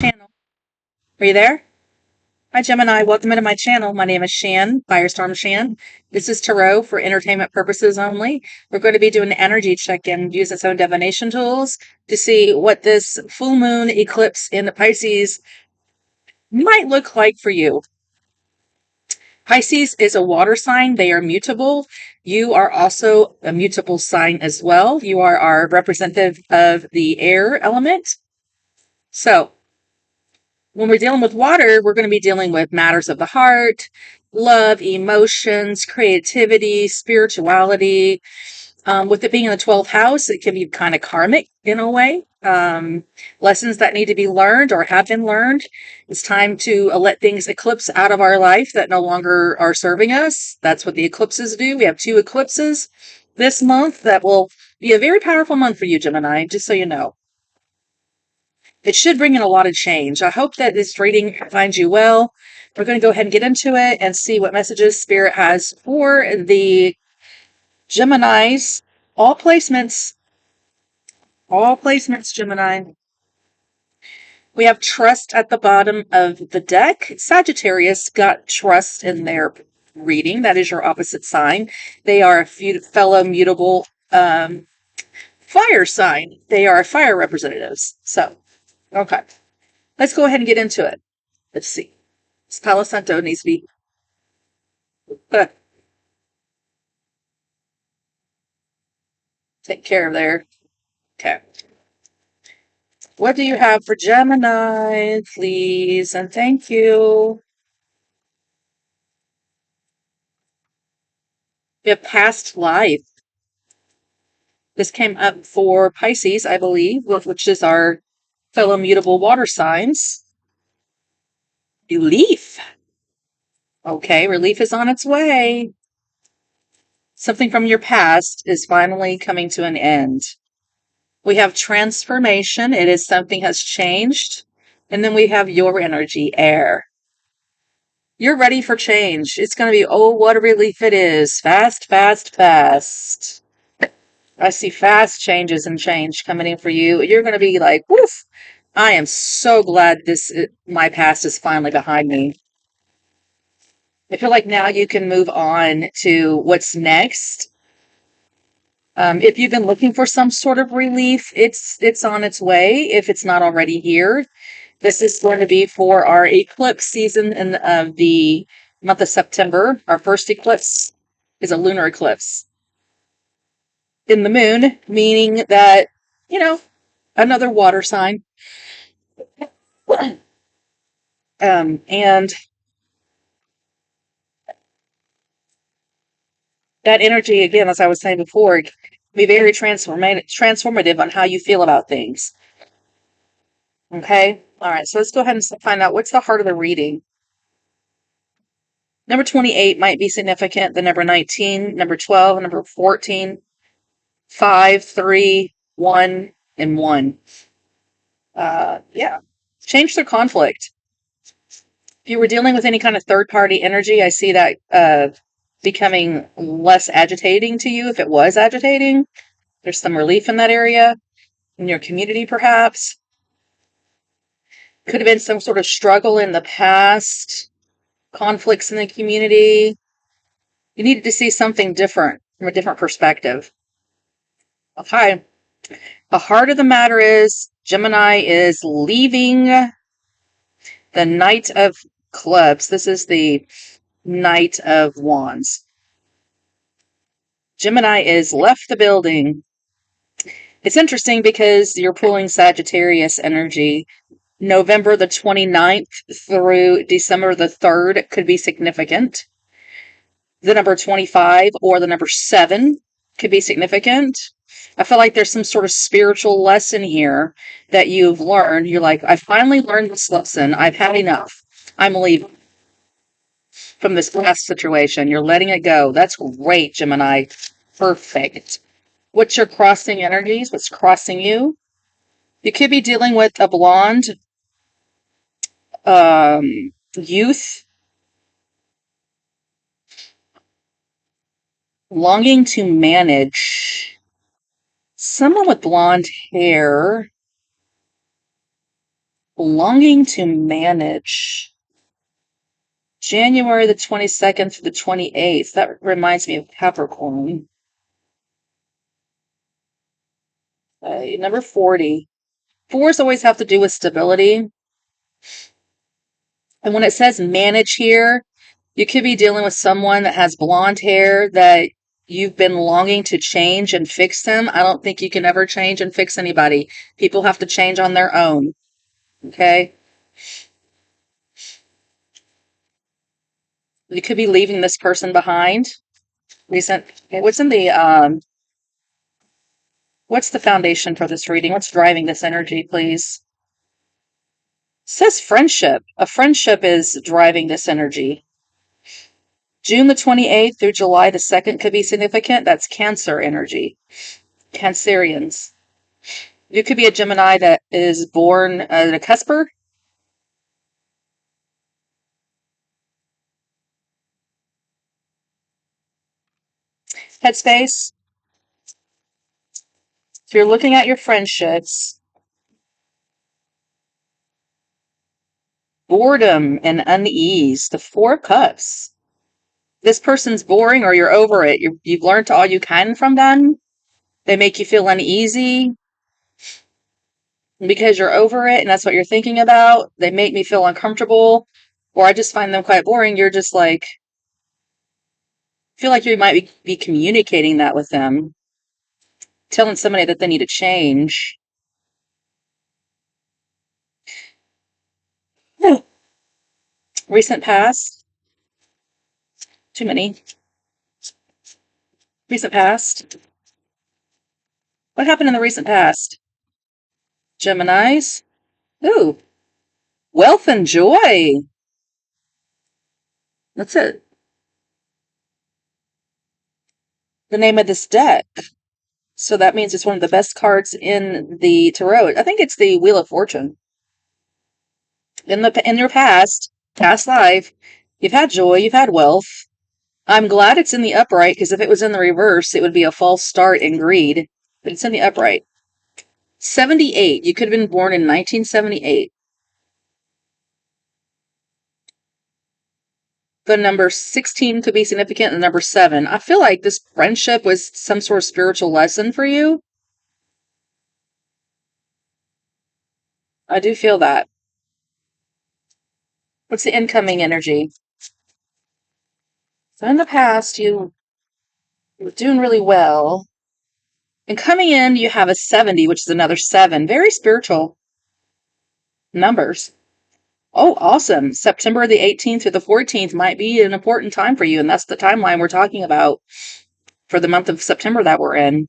channel. Are you there? Hi, Gemini. Welcome into my channel. My name is Shan, Firestorm Shan. This is Tarot for entertainment purposes only. We're going to be doing an energy check-in, use its own divination tools to see what this full moon eclipse in the Pisces might look like for you. Pisces is a water sign. They are mutable. You are also a mutable sign as well. You are our representative of the air element. So, when we're dealing with water, we're going to be dealing with matters of the heart, love, emotions, creativity, spirituality. With it being in the 12th house, it can be kind of karmic in a way. Lessons that need to be learned or have been learned. It's time to let things eclipse out of our life that no longer are serving us. That's what the eclipses do. We have 2 eclipses this month that will be a very powerful month for you, Gemini, just so you know. It should bring in a lot of change. I hope that this reading finds you well. We're going to go ahead and get into it and see what messages Spirit has for the Geminis. All placements, Gemini. We have trust at the bottom of the deck. Sagittarius got trust in their reading. That is your opposite sign. They are a fellow mutable fire sign. They are fire representatives. So, okay. Let's go ahead and get into it. Let's see. This Palo Santo needs to be... take care of there. Okay. What do you have for Gemini, please? And thank you. We have past life. This came up for Pisces, I believe, which is our fellow mutable water signs. Relief. Okay, relief is on its way. Something from your past is finally coming to an end. We have transformation. It is something has changed. And then we have your energy, air. You're ready for change. It's going to be, oh, what a relief it is. Fast, fast, fast. I see fast changes and change coming in for you. You're going to be like, woof. I am so glad my past is finally behind me. I feel like now you can move on to what's next. If you've been looking for some sort of relief, it's on its way. If it's not already here, this is going to be for our eclipse season in the month of September. Our first eclipse is a lunar eclipse in the moon, meaning that, another water sign. And that energy, again, as I was saying before, can be very transformative on how you feel about things. Okay? All right, so let's go ahead and find out what's the heart of the reading. Number 28 might be significant. The number 19, number 12, number 14, 5, 3, 1, and 1. Yeah. Change their conflict. If you were dealing with any kind of third-party energy, I see that becoming less agitating to you. If it was agitating, there's some relief in that area, in your community perhaps. Could have been some sort of struggle in the past, conflicts in the community. You needed to see something different from a different perspective. Okay. The heart of the matter is Gemini is leaving the Knight of Clubs. This is the Knight of Wands. Gemini is left the building. It's interesting because you're pulling Sagittarius energy. November the 29th through December the 3rd could be significant. The number 25 or the number 7 could be significant. I feel like there's some sort of spiritual lesson here that you've learned. You're like, I finally learned this lesson. I've had enough. I'm leaving from this past situation. You're letting it go. That's great, Gemini. Perfect. What's your crossing energies? What's crossing you? You could be dealing with a blonde youth longing to manage. Someone with blonde hair Longing to manage. January the 22nd through the 28th. That reminds me of Capricorn. Number 40. Fours always have to do with stability. And when it says manage here, you could be dealing with someone that has blonde hair that you've been longing to change and fix them. I don't think you can ever change and fix anybody. People have to change on their own. Okay? You could be leaving this person behind. What's the foundation for this reading? What's driving this energy, please? It says friendship. A friendship is driving this energy. June the 28th through July the 2nd could be significant. That's Cancer energy. Cancerians. You could be a Gemini that is born at a cusper. Headspace. So you're looking at your friendships. Boredom and unease. The Four of Cups. This person's boring or you're over it. You've learned all you can from them. They make you feel uneasy because you're over it and that's what you're thinking about. They make me feel uncomfortable or I just find them quite boring. You're just like, feel like you might be communicating that with them, telling somebody that they need to change. Recent past. Too many. Recent past. What happened in the recent past? Geminis. Ooh. Wealth and joy. That's it. The name of this deck. So that means it's one of the best cards in the tarot. I think it's the Wheel of Fortune. In your past life, you've had joy, you've had wealth. I'm glad it's in the upright because if it was in the reverse, it would be a false start and greed. But it's in the upright. 78. You could have been born in 1978. The number 16 could be significant. The number 7. I feel like this friendship was some sort of spiritual lesson for you. I do feel that. What's the incoming energy? So in the past, you were doing really well. And coming in, you have a 70, which is another 7. Very spiritual numbers. Oh, awesome. September the 18th to the 14th might be an important time for you. And that's the timeline we're talking about for the month of September that we're in.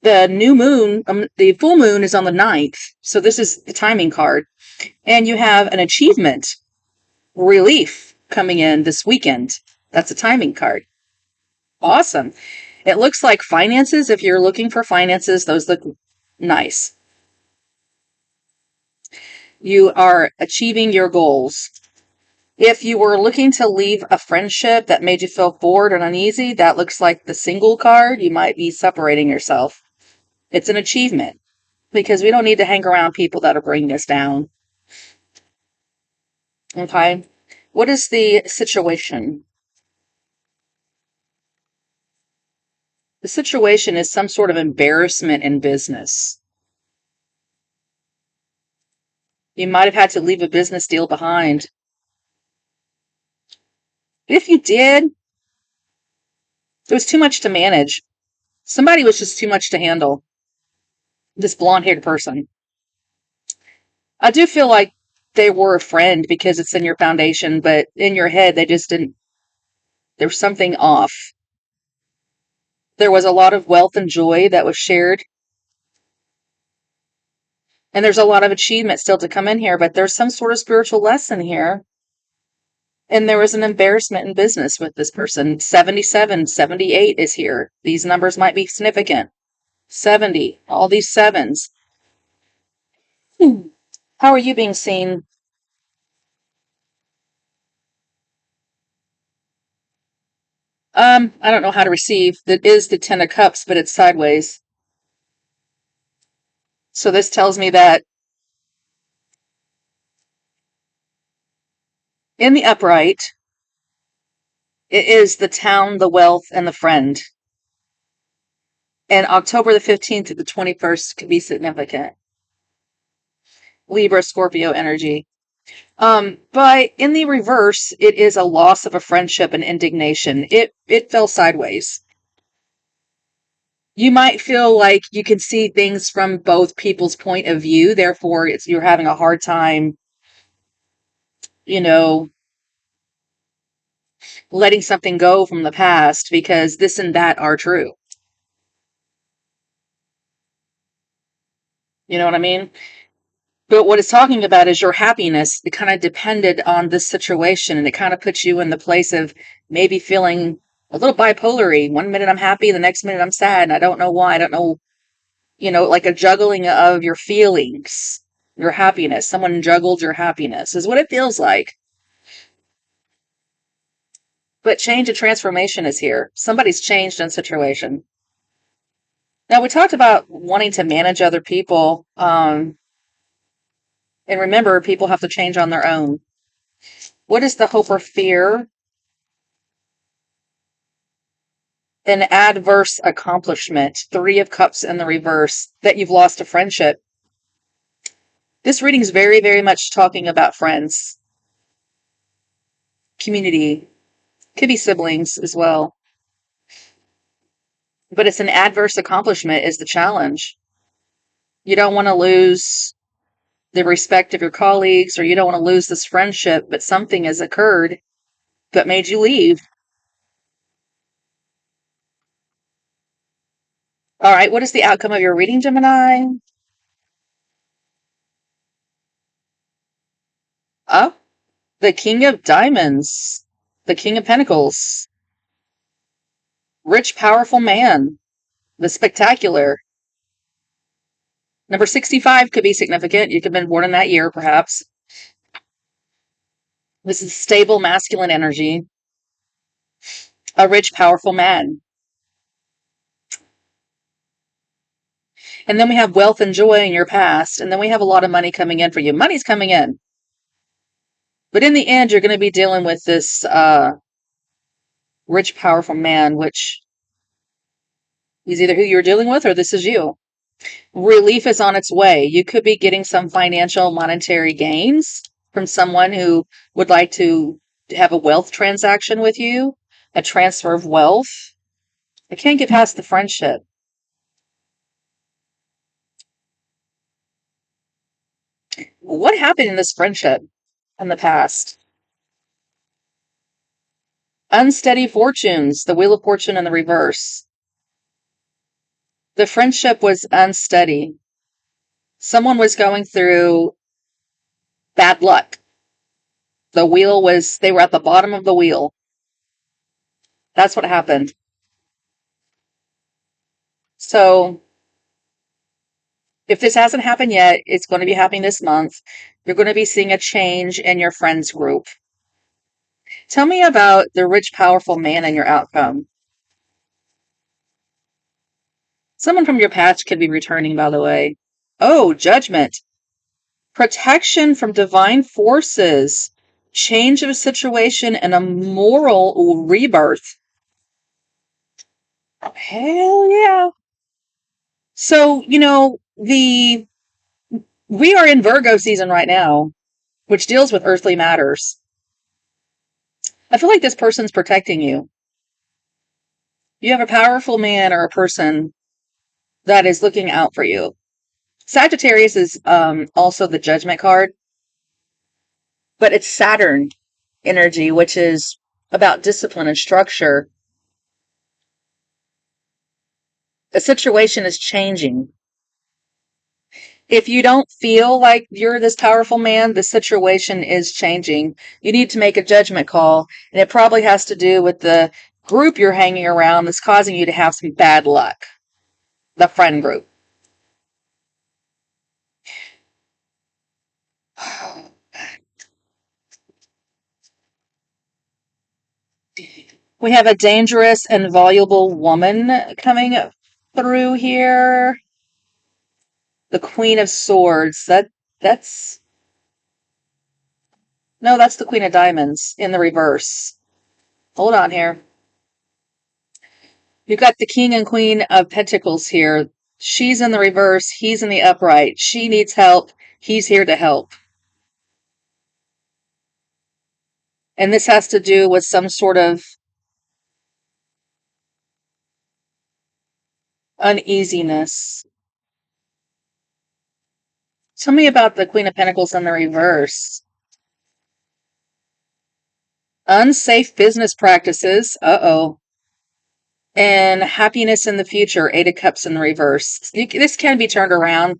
The new moon, the full moon is on the 9th. So this is the timing card. And you have an achievement relief coming in this weekend. That's a timing card. Awesome. It looks like finances. If you're looking for finances, those look nice. You are achieving your goals. If you were looking to leave a friendship that made you feel bored and uneasy, that looks like the single card. You might be separating yourself. It's an achievement because we don't need to hang around people that are bringing us down. Okay. What is the situation? The situation is some sort of embarrassment in business. You might have had to leave a business deal behind. If you did, it was too much to manage. Somebody was just too much to handle. This blonde-haired person. I do feel like they were a friend because it's in your foundation, but in your head, they just didn't. There's something off. There was a lot of wealth and joy that was shared. And there's a lot of achievement still to come in here, but there's some sort of spiritual lesson here. And there was an embarrassment in business with this person. 77, 78 is here. These numbers might be significant. 70, all these sevens. How are you being seen? I don't know how to receive. That is the 10 of Cups, but it's sideways. So this tells me that In the upright, it is the town, the wealth, and the friend. And October the 15th to the 21st could be significant. Libra, Scorpio energy. But in the reverse, it is a loss of a friendship and indignation. It fell sideways. You might feel like you can see things from both people's point of view. Therefore, you're having a hard time, you know, letting something go from the past because this and that are true. You know what I mean? But what it's talking about is your happiness. It kind of depended on this situation, and it kind of puts you in the place of maybe feeling a little bipolar-y. One minute I'm happy, the next minute I'm sad, and I don't know why. I don't know, like a juggling of your feelings, your happiness. Someone juggled your happiness is what it feels like. But change and transformation is here. Somebody's changed in situation. Now, we talked about wanting to manage other people. And remember, people have to change on their own. What is the hope or fear? An adverse accomplishment. 3 of Cups in the reverse. That you've lost a friendship. This reading is very, very much talking about friends. Community. Could be siblings as well. But it's an adverse accomplishment is the challenge. You don't want to lose the respect of your colleagues, or you don't want to lose this friendship, but something has occurred that made you leave. All right, what is the outcome of your reading, Gemini? Oh, the King of Diamonds, the King of Pentacles, rich, powerful man, the spectacular. Number 65 could be significant. You could have been born in that year, perhaps. This is stable masculine energy. A rich, powerful man. And then we have wealth and joy in your past. And then we have a lot of money coming in for you. Money's coming in. But in the end, you're going to be dealing with this rich, powerful man, which is either who you're dealing with or this is you. Relief is on its way. You could be getting some financial monetary gains from someone who would like to have a wealth transaction with you, a transfer of wealth. I can't get past the friendship. What happened in this friendship in the past? Unsteady fortunes, the Wheel of Fortune in the reverse. The friendship was unsteady. Someone was going through bad luck. They were at the bottom of the wheel. That's what happened. So if this hasn't happened yet, it's going to be happening this month. You're going to be seeing a change in your friends group. Tell me about the rich, powerful man and your outcome. Someone from your past could be returning, by the way. Oh, judgment. Protection from divine forces. Change of a situation and a moral rebirth. Hell yeah. So, we are in Virgo season right now, which deals with earthly matters. I feel like this person's protecting you. You have a powerful man or a person that is looking out for you. Sagittarius is also the judgment card, but it's Saturn energy, which is about discipline and structure. The situation is changing. If you don't feel like you're this powerful man, the situation is changing. You need to make a judgment call, and it probably has to do with the group you're hanging around that's causing you to have some bad luck. The friend group. We have a dangerous and valuable woman coming through here. The Queen of Swords. That's No, that's the Queen of Diamonds in the reverse. Hold on here. You've got the King and Queen of Pentacles here. She's in the reverse. He's in the upright. She needs help. He's here to help. And this has to do with some sort of uneasiness. Tell me about the Queen of Pentacles in the reverse. Unsafe business practices. Uh-oh. And happiness in the future. Eight of Cups in the reverse. This can be turned around.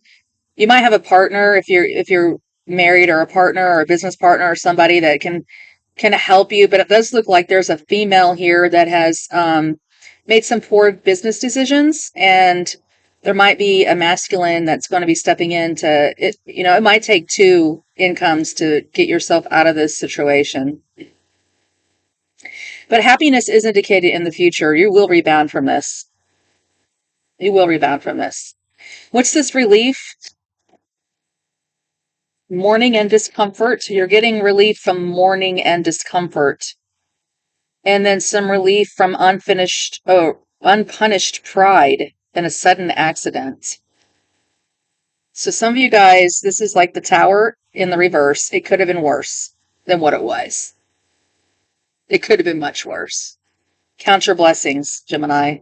You might have a partner if you're married, or a partner or a business partner or somebody that can help you, but it does look like there's a female here that has made some poor business decisions, and there might be a masculine that's going to be stepping in to it. You know, it might take two incomes to get yourself out of this situation. But happiness is indicated in the future. You will rebound from this. You will rebound from this. What's this relief? Mourning and discomfort. You're getting relief from mourning and discomfort. And then some relief from unpunished pride in a sudden accident. So some of you guys, this is like the Tower in the reverse. It could have been worse than what it was. It could have been much worse. Count your blessings, Gemini. A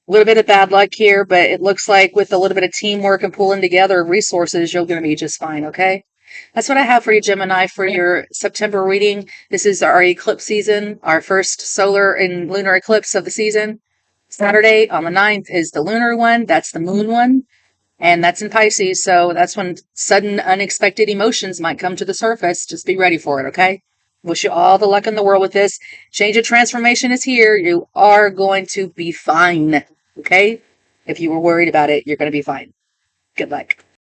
little bit of bad luck here, but it looks like with a little bit of teamwork and pulling together of resources, you're going to be just fine, okay? That's what I have for you, Gemini, for your September reading. This is our eclipse season, our first solar and lunar eclipse of the season. Saturday on the 9th is the lunar one. That's the moon one. And that's in Pisces. So that's when sudden, unexpected emotions might come to the surface. Just be ready for it, okay? Wish you all the luck in the world with this. Change of transformation is here. You are going to be fine, okay? If you were worried about it, you're going to be fine. Good luck.